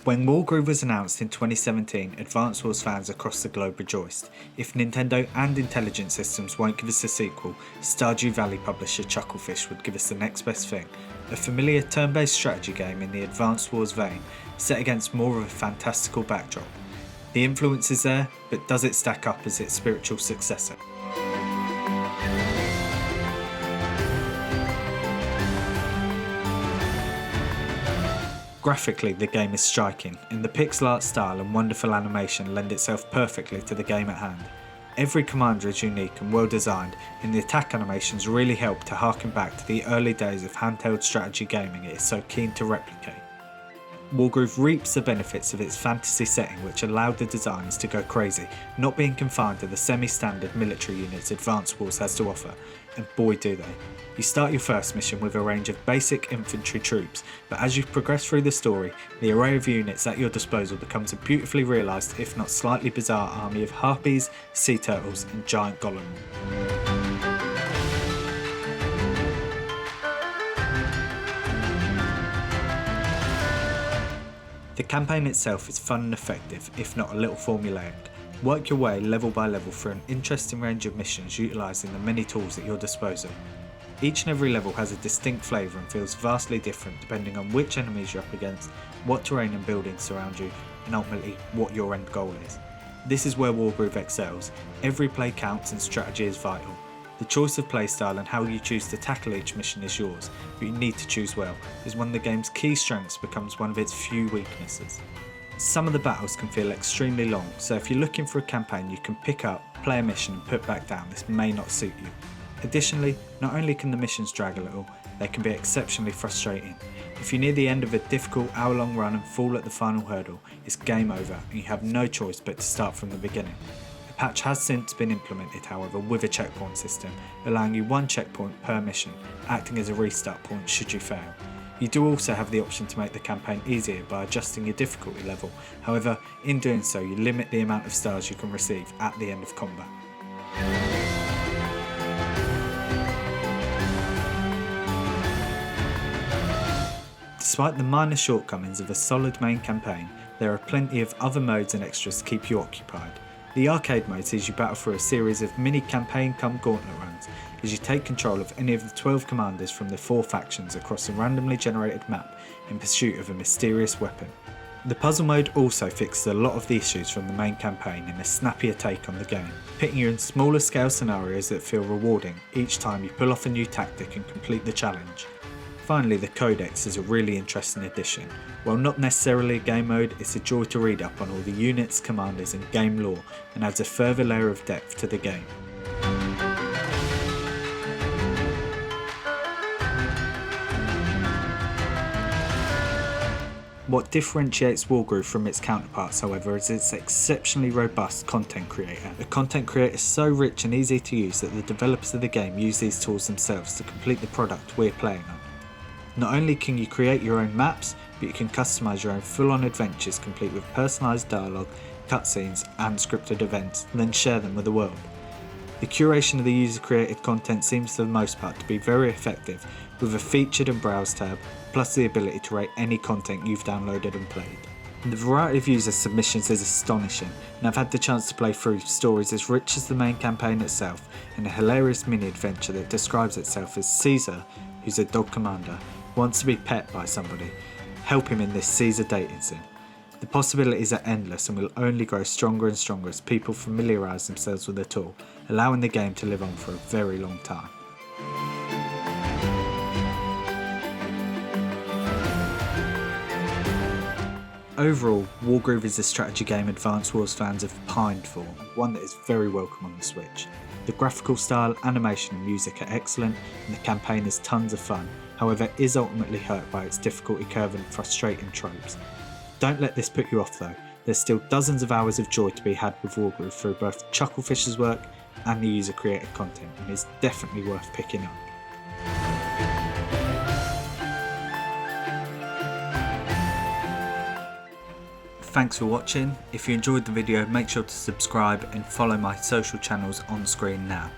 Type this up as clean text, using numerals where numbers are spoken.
When Wargroove was announced in 2017, Advance Wars fans across the globe rejoiced. If Nintendo and Intelligent Systems won't give us a sequel, Stardew Valley publisher Chucklefish would give us the next best thing. A familiar turn-based strategy game in the Advance Wars vein, set against more of a fantastical backdrop. The influence is there, but does it stack up as its spiritual successor? Graphically, the game is striking, and the pixel art style and wonderful animation lend itself perfectly to the game at hand. Every commander is unique and well designed, and the attack animations really help to harken back to the early days of handheld strategy gaming it is so keen to replicate. Wargroove reaps the benefits of its fantasy setting, which allowed the designers to go crazy, not being confined to the semi-standard military units Advance Wars has to offer, and boy do they. You start your first mission with a range of basic infantry troops, but as you progress through the story, the array of units at your disposal becomes a beautifully realised, if not slightly bizarre army of harpies, sea turtles and giant golems. The campaign itself is fun and effective, if not a little formulaic. Work your way level by level through an interesting range of missions utilising the many tools at your disposal. Each and every level has a distinct flavour and feels vastly different depending on which enemies you're up against, what terrain and buildings surround you, and ultimately what your end goal is. This is where Wargroove excels. Every play counts and strategy is vital. The choice of playstyle and how you choose to tackle each mission is yours, but you need to choose well, as one of the game's key strengths becomes one of its few weaknesses. Some of the battles can feel extremely long, so if you're looking for a campaign you can pick up, play a mission and put back down, this may not suit you. Additionally, not only can the missions drag a little, they can be exceptionally frustrating. If you near the end of a difficult hour-long run and fall at the final hurdle, it's game over and you have no choice but to start from the beginning. A patch has since been implemented, however, with a checkpoint system, allowing you one checkpoint per mission, acting as a restart point should you fail. You do also have the option to make the campaign easier by adjusting your difficulty level, however, in doing so you limit the amount of stars you can receive at the end of combat. Despite the minor shortcomings of a solid main campaign, there are plenty of other modes and extras to keep you occupied. The arcade mode sees you battle through a series of mini campaign come gauntlet runs as you take control of any of the 12 commanders from the 4 factions across a randomly generated map in pursuit of a mysterious weapon. The puzzle mode also fixes a lot of the issues from the main campaign in a snappier take on the game, pitting you in smaller scale scenarios that feel rewarding each time you pull off a new tactic and complete the challenge. Finally, the Codex is a really interesting addition. While not necessarily a game mode, it's a joy to read up on all the units, commanders and game lore, and adds a further layer of depth to the game. What differentiates Wargroove from its counterparts, however, is its exceptionally robust content creator. The content creator is so rich and easy to use that the developers of the game use these tools themselves to complete the product we're playing on. Not only can you create your own maps, but you can customise your own full-on adventures complete with personalised dialogue, cutscenes and scripted events, and then share them with the world. The curation of the user-created content seems for the most part to be very effective, with a featured and browse tab, plus the ability to rate any content you've downloaded and played. And the variety of user submissions is astonishing, and I've had the chance to play through stories as rich as the main campaign itself, and a hilarious mini-adventure that describes itself as Caesar, who's a dog commander, wants to be pet by somebody. Help him in this Caesar dating sim. The possibilities are endless and will only grow stronger and stronger as people familiarise themselves with the tool, allowing the game to live on for a very long time. Overall, Wargroove is a strategy game Advance Wars fans have pined for, one that is very welcome on the Switch. The graphical style, animation and music are excellent, and the campaign is tons of fun, however it is ultimately hurt by its difficulty curve and frustrating tropes. Don't let this put you off though, there's still dozens of hours of joy to be had with Wargroove through both Chucklefish's work and the user created content, and is definitely worth picking up. Thanks for watching. If you enjoyed the video, make sure to subscribe and follow my social channels on screen now.